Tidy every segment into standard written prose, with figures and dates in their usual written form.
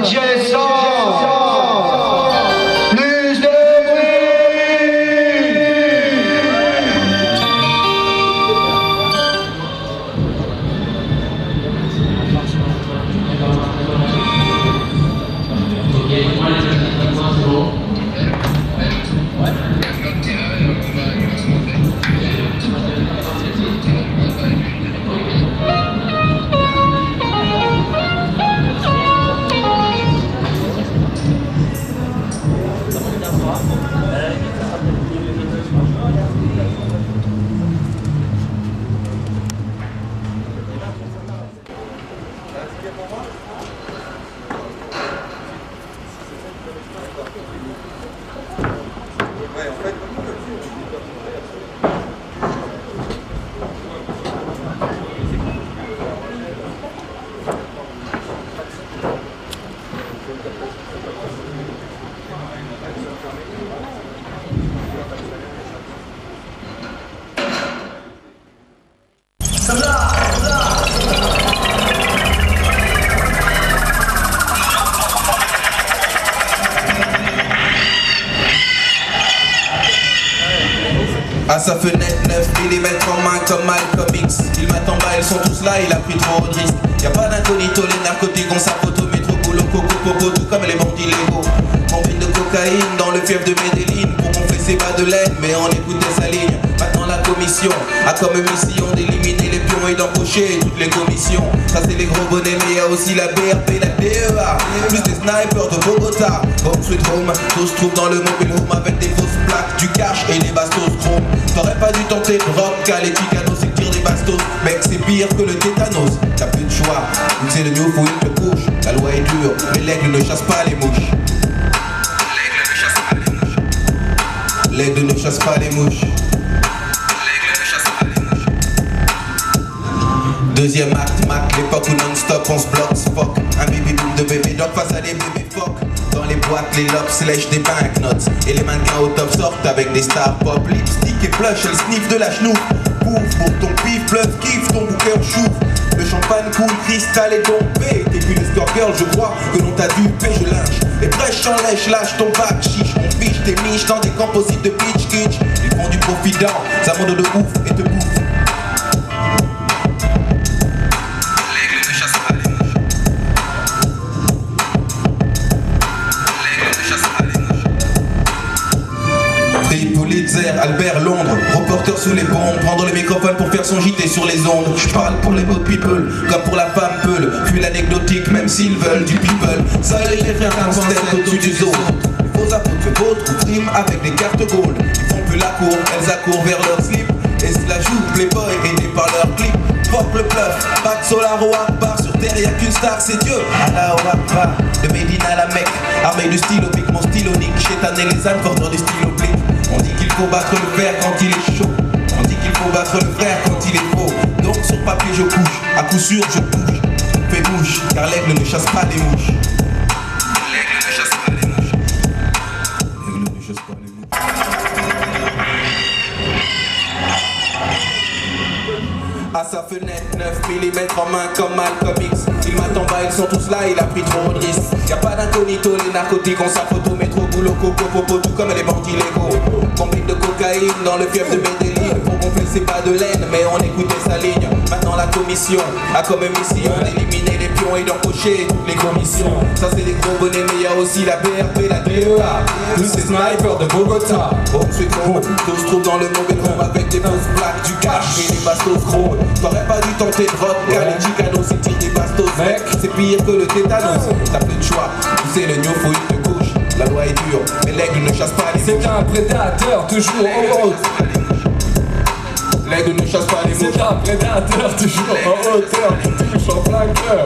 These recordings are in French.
DJ Sans, plus de À sa fenêtre, 9 mm en main comme Malcolm X. Il m'attend bas, ils sont tous là, il a pris trop de risques. Y'a pas d'incognito, les narcotiques ont sa photo, métro, boulot, coco, popo, tout comme les bandits légaux. Combine de cocaïne dans le fief de Medellin pour gonfler ses bas de laine, mais on écoutait sa ligne. Maintenant la commission a comme mission d'éliminer les pions et d'empocher toutes les commissions. Ça c'est les gros bonnets, mais y'a aussi la BRP, la DEA, plus des snipers de Bogota. Home sweet home, tout se trouve dans le mobile home avec des fausses plaques, du cash et des bastos chrome. T'aurais pas dû tenter de rock, car les Chicanos c'est que tire des bastos. Mec c'est pire que le tétanos, t'as plus de choix, c'est le new faut une te couche. La loi est dure, mais l'aigle ne chasse pas les mouches. L'aigle ne chasse pas les mouches. Deuxième acte, Mac, l'époque où non-stop on se bloque, fuck. Un baby boom de bébé doc face à des bébés fuck. Dans les boîtes, les lobes lèchent des banknotes. Et les mannequins au top sortent avec des stars pop. Lipstick et blush, elles sniffent de la chenouf. Pouf, pour ton pif, bluff, kiff, ton bouquet en chouffe. Le champagne coule, cristal et tombé. T'es plus l'escort girl, je crois que l'on t'a dupé, je lâche. Les brèches en lèche, lâche ton bac, chiche. On fiche tes miches dans des composites de bitch kitsch. Ils font du profident, ça monte de ouf et te bouffe. Albert Londres, reporter sous les bombes, prendre le microphone pour faire son JT sur les ondes. Je parle pour les good people, comme pour la femme peule. Puis l'anecdotique, même s'ils veulent du people. Seuls les frères tête au-dessus des autres. Les faux apôtres que d'autres priment avec des cartes gold. Ils font plus la cour, elles accourent vers leur slip. Et se la jouent, playboy, aidés par leur clip. Pop le bluff, bac Solaro Akbar. Sur terre y'a qu'une star, c'est Dieu. Allah Akbar, de Médine à la Mecque. Armé du stylo pic, mon stylo-nique. Chétané les ânes, porteur du stylo blick. On dit qu'il faut battre le fer quand il est chaud. On dit qu'il faut battre le frère quand il est faux. Donc sur papier je couche, à coup sûr je touche. Fais bouche, car l'aigle ne chasse pas les mouches. L'aigle ne chasse pas les mouches. L'aigle ne chasse pas les mouches. À sa fenêtre, 9 mm en main comme Malcolm X. Il m'attend bas, ils sont tous là, il a pris trop de risques. Y'a pas d'incognito, les narcotiques ont sa photo, métro, boulot, coco, popo, tout comme les bandits légaux. Combine de cocaïne dans le fief de Medellin pour gonfler ses pas de laine, mais on écoutait sa ligne. Maintenant la commission a comme mission d'éliminer les pions et d'empocher toutes les commissions. Ça c'est des gros bonnets, mais y'a aussi la BRP, la DEA, plus ces snipers de Bogota. Home sweet home, tout se trouve dans le mobile home avec des fausses plaques, du cash et des bastos chrome. T'aurais pas dû tenter de rock, car les Chicanos c'est tirent des bastos. Mec, c'est pire que le tétanos. T'as plus de choix, tu sais le new faut une te couche. La loi est dure, mais l'aigle ne chasse pas les mouches. C'est un prédateur, toujours en hauteur. L'aigle ne chasse pas les mouches. C'est un prédateur, toujours en hauteur. touche en plein cœur.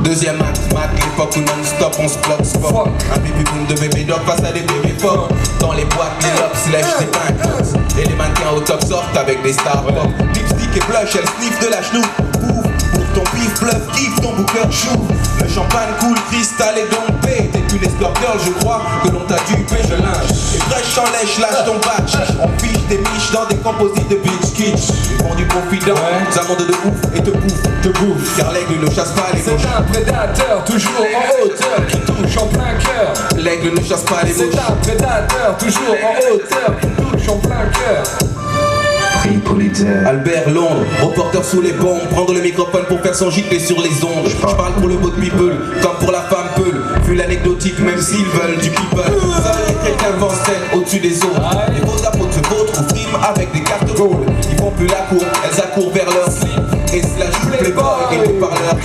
Deuxième acte, l'époque où non-stop on se bloque sport. Un baby boom de bébé dog face à des bébés forts. Dans les boîtes, les lobs lèchent des pincots. Et les mannequins au top sortent avec des stars pop. Lipstick et blush, elle sniffe de la chenoute. Ouf, pour ton pif, bluff, kiff, ton booker chou. Le champagne coule, cristal et dompé. T'es une escort girl, je crois que l'on t'a dupé. Je lynche, et fraîche en lèche, lâche ton batch. On fiche des miches dans des composites de bitch kitsch. Ils font du confident, un monde de ouf et te bouffe. Car l'aigle ne chasse pas les C'est mouches. un prédateur, toujours en hauteur, qui touche en plein cœur. L'aigle ne chasse pas les mouches. C'est un prédateur, toujours en hauteur, qui touche en plein cœur. Albert Londres, reporter sous les bombes, prendre le microphone pour faire son gîte sur les ondes. Je parle pour le beau people, comme pour la femme peule. Vu l'anecdotique, même s'ils veulent du people. Ça les chrétiens vont scène au-dessus des autres. Les beaux apôtres se vautrent ou friment avec des cartes gold. Ils font plus la cour, elles accourent vers leur slip. Et slash playboy et les parleurs.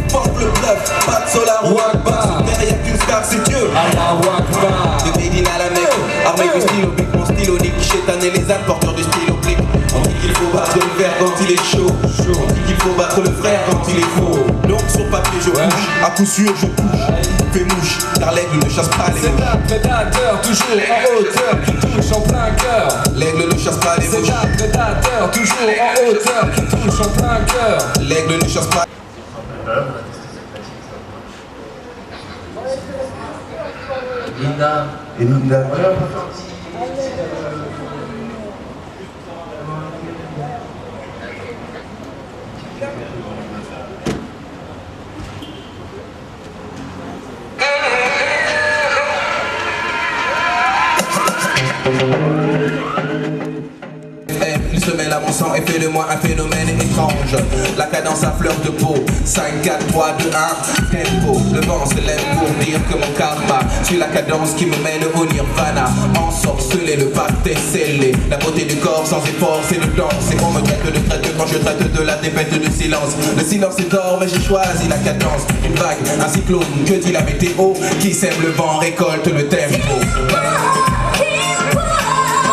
Porte le bluff, pas de solar ou Akbar. Derrière qu'une star, c'est Dieu. Allahu Akbar. De Médine à la Mecque, armé du stylo bic, mon stylo nique. Chétané les ânes, porteurs du stylo blic. On dit qu'il faut battre le fer quand il est chaud. On dit qu'il faut battre le frère quand il est faux. Donc sur papier je couche, à coup sûr je couche. Fais mouche, car l'aigle ne chasse pas les C'est mouches. un prédateur, toujours en hauteur, qui touche en plein cœur. L'aigle ne chasse pas les C'est mouches. un prédateur, toujours en hauteur, qui touche en plein cœur. L'aigle ne chasse pas. Linda. Il se mêle à mon sang et fait de moi un phénomène étrange. La cadence à fleur de peau. 5, 4, 3, 2, 1, tempo. Le vent se lève pour dire que mon karma suit la cadence qui me mène au nirvana. Ensorcelé, le pacte est scellé. La beauté du corps sans effort, c'est de danse. Et on me traite de traite quand je traite de la défaite de silence. Le silence est d'or, mais j'ai choisi la cadence. Une vague, un cyclone, que dit la météo. Qui sème le vent, récolte le tempo.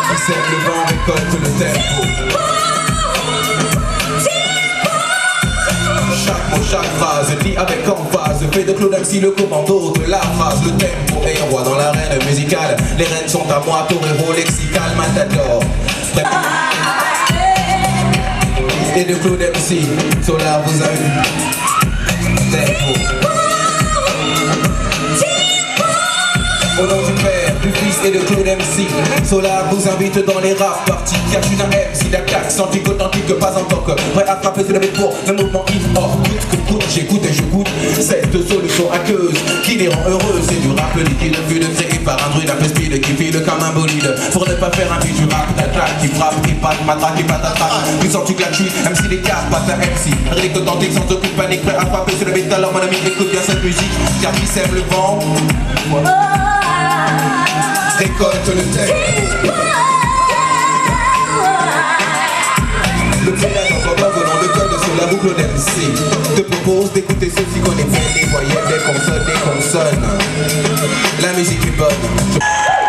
Qui sème le vent, récolte le tempo. Chaque mot, chaque phrase, dit avec emphase. Fait de Claude Alexis le commando de la phrase. Le tempo est roi dans l'arène musicale. Les reines sont à moi, torero, lexical, matador. Et de Claude MC, Solar vous a eu. Tempo. Au nom du Père, du Fils et de Claude MC, Solar vous invite dans les rap parties. Cache une MC d'attaque, scientifique authentique, pas encore que prêt à frapper sur le pour le mouvement hip-hop. Coûte, j'écoute et je goûte cette solution aqueuse qui les rend heureux. C'est du rap liquide, vu de créé par un druide un peu speed qui file comme un bolide. Pour ne pas faire un beat du rap d'attaque qui frappe, qui patte, matraque, qui patatraque. Puis sens-tu que la tuile, MC des cartes, pas ta MC. Relique authentique sans aucune panique, prêt à frapper sur le beat. Alors mon ami écoute bien cette musique, car qui sème le vent récolte le tempo. Le pirate en commun volant le code sur la boucle d'MC te propose d'écouter ceci qu'on est fait, les voyelles, des consonnes, La musique est bonne.